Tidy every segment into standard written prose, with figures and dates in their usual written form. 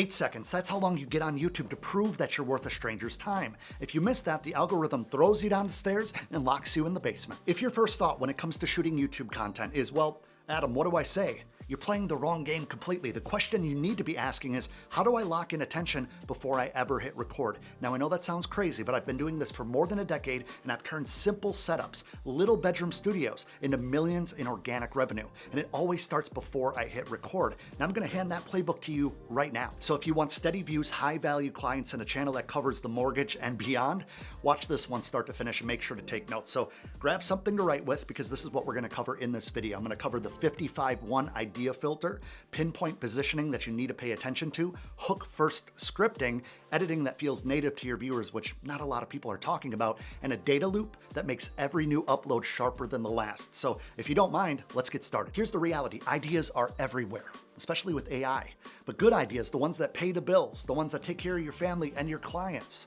8 seconds, that's how long you get on YouTube to prove that you're worth a stranger's time. If you miss that, the algorithm throws you down the stairs and locks you in the basement. If your first thought when it comes to shooting YouTube content is, well, Adam, what do I say? You're playing the wrong game completely. The question you need to be asking is, how do I lock in attention before I ever hit record? Now, I know that sounds crazy, but I've been doing this for more than a decade, and I've turned simple setups, little bedroom studios, into millions in organic revenue. And it always starts before I hit record. Now, I'm gonna hand that playbook to you right now. So if you want steady views, high-value clients, and a channel that covers the mortgage and beyond, watch this one start to finish and make sure to take notes. So grab something to write with, because this is what we're gonna cover in this video. I'm gonna cover the 55-1 idea filter, pinpoint positioning that you need to pay attention to, hook first scripting, editing that feels native to your viewers, which not a lot of people are talking about, and a data loop that makes every new upload sharper than the last. So if you don't mind, let's get started. Here's the reality. Ideas are everywhere, especially with AI. But good ideas, the ones that pay the bills, the ones that take care of your family and your clients,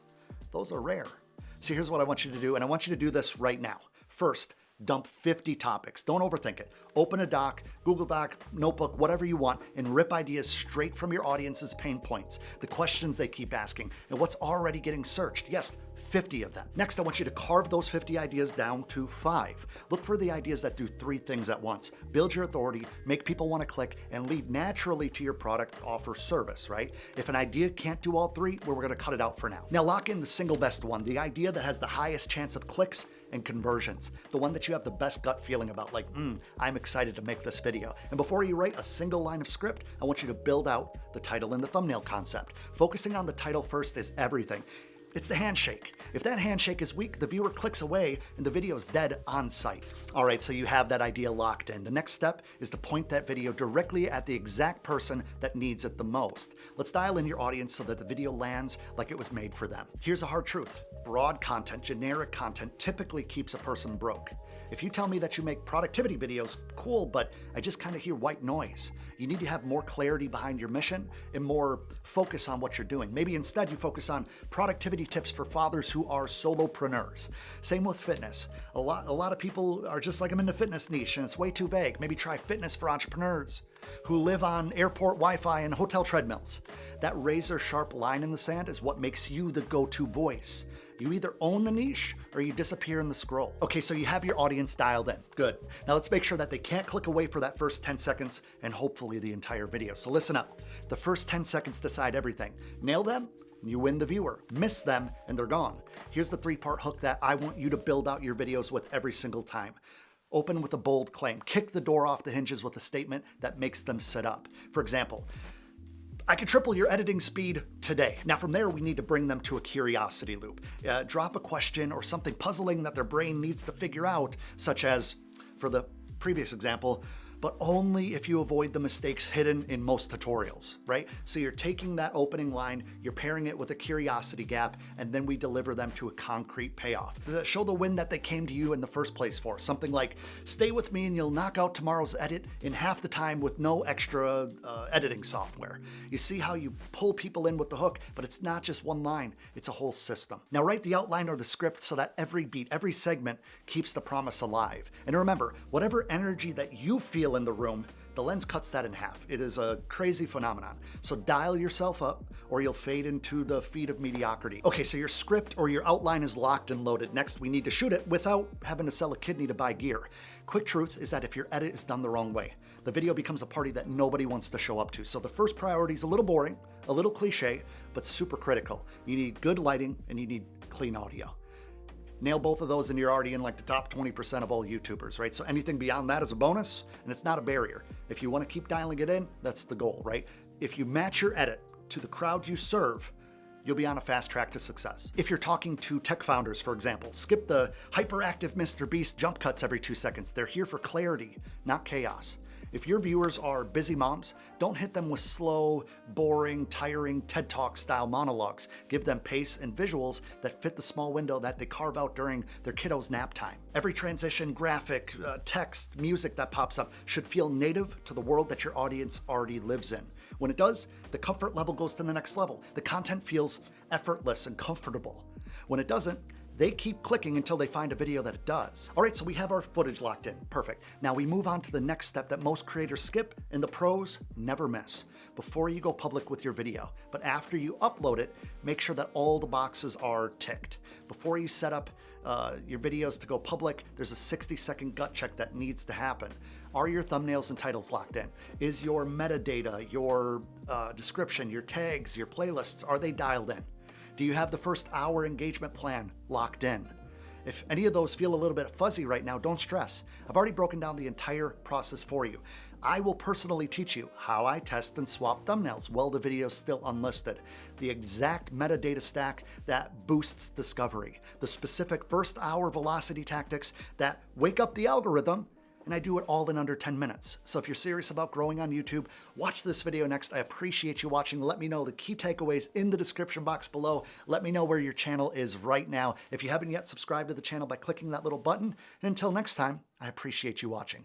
those are rare. So here's what I want you to do, and I want you to do this right now. First, dump 50 topics. Don't overthink it. Open a doc, Google Doc, notebook, whatever you want, and rip ideas straight from your audience's pain points, the questions they keep asking, and what's already getting searched. Yes, 50 of them. Next, I want you to carve those 50 ideas down to 5. Look for the ideas that do 3 things at once. Build your authority, make people want to click, and lead naturally to your product, offer, service, right? If an idea can't do all 3, well, we're going to cut it out for now. Now, lock in the single best one, the idea that has the highest chance of clicks and conversions, the one that you have the best gut feeling about, like, I'm excited to make this video. And before you write a single line of script, I want you to build out the title and the thumbnail concept. Focusing on the title first is everything. It's the handshake. If that handshake is weak, the viewer clicks away and the video is dead on sight. All right, so you have that idea locked in. The next step is to point that video directly at the exact person that needs it the most. Let's dial in your audience so that the video lands like it was made for them. Here's a hard truth. Broad content, generic content typically keeps a person broke. If you tell me that you make productivity videos, cool, but I just kind of hear white noise. You need to have more clarity behind your mission and more focus on what you're doing. Maybe instead you focus on productivity tips for fathers who are solopreneurs. Same with fitness. A lot of people are just like, I'm in the fitness niche and it's way too vague. Maybe try fitness for entrepreneurs who live on airport Wi-Fi and hotel treadmills. That razor sharp line in the sand is what makes you the go-to voice. You either own the niche or you disappear in the scroll. Okay, so you have your audience dialed in. Good. Now let's make sure that they can't click away for that first 10 seconds and hopefully the entire video. So listen up. The first 10 seconds decide everything. Nail them, and you win the viewer. Miss them, and they're gone. Here's the 3-part hook that I want you to build out your videos with every single time. Open with a bold claim. Kick the door off the hinges with a statement that makes them sit up. For example, I could triple your editing speed today. Now from there, we need to bring them to a curiosity loop. Drop a question or something puzzling that their brain needs to figure out, such as, for the previous example, but only if you avoid the mistakes hidden in most tutorials, right? So you're taking that opening line, you're pairing it with a curiosity gap, and then we deliver them to a concrete payoff. Show the win that they came to you in the first place for. Something like, stay with me and you'll knock out tomorrow's edit in half the time with no extra editing software. You see how you pull people in with the hook, but it's not just one line, it's a whole system. Now write the outline or the script so that every beat, every segment keeps the promise alive. And remember, whatever energy that you feel in the room, the lens cuts that in half. It is a crazy phenomenon. So dial yourself up or you'll fade into the feed of mediocrity. Okay, so your script or your outline is locked and loaded. Next, we need to shoot it without having to sell a kidney to buy gear. Quick truth is that if your edit is done the wrong way, the video becomes a party that nobody wants to show up to. So the first priority is a little boring, a little cliche, but super critical. You need good lighting and you need clean audio. Nail both of those and you're already in like the top 20% of all YouTubers, right? So anything beyond that is a bonus and it's not a barrier. If you want to keep dialing it in, that's the goal, right? If you match your edit to the crowd you serve, you'll be on a fast track to success. If you're talking to tech founders, for example, skip the hyperactive Mr. Beast jump cuts every 2 seconds. They're here for clarity, not chaos. If your viewers are busy moms, don't hit them with slow, boring, tiring TED Talk style monologues. Give them pace and visuals that fit the small window that they carve out during their kiddos' nap time. Every transition, graphic, text, music that pops up should feel native to the world that your audience already lives in. When it does, the comfort level goes to the next level. The content feels effortless and comfortable. When it doesn't, They keep clicking until they find a video that it does. All right, so we have our footage locked in. Perfect. Now we move on to the next step that most creators skip and the pros never miss. Before you go public with your video, but after you upload it, make sure that all the boxes are ticked. Before you set up your videos to go public, there's a 60-second gut check that needs to happen. Are your thumbnails and titles locked in? Is your metadata, your description, your tags, your playlists, are they dialed in? Do you have the first hour engagement plan locked in? If any of those feel a little bit fuzzy right now, don't stress. I've already broken down the entire process for you. I will personally teach you how I test and swap thumbnails while the video is still unlisted, the exact metadata stack that boosts discovery, the specific first hour velocity tactics that wake up the algorithm, and I do it all in under 10 minutes. So if you're serious about growing on YouTube, watch this video next. I appreciate you watching. Let me know the key takeaways in the description box below. Let me know where your channel is right now. If you haven't yet, subscribe to the channel by clicking that little button. And until next time, I appreciate you watching.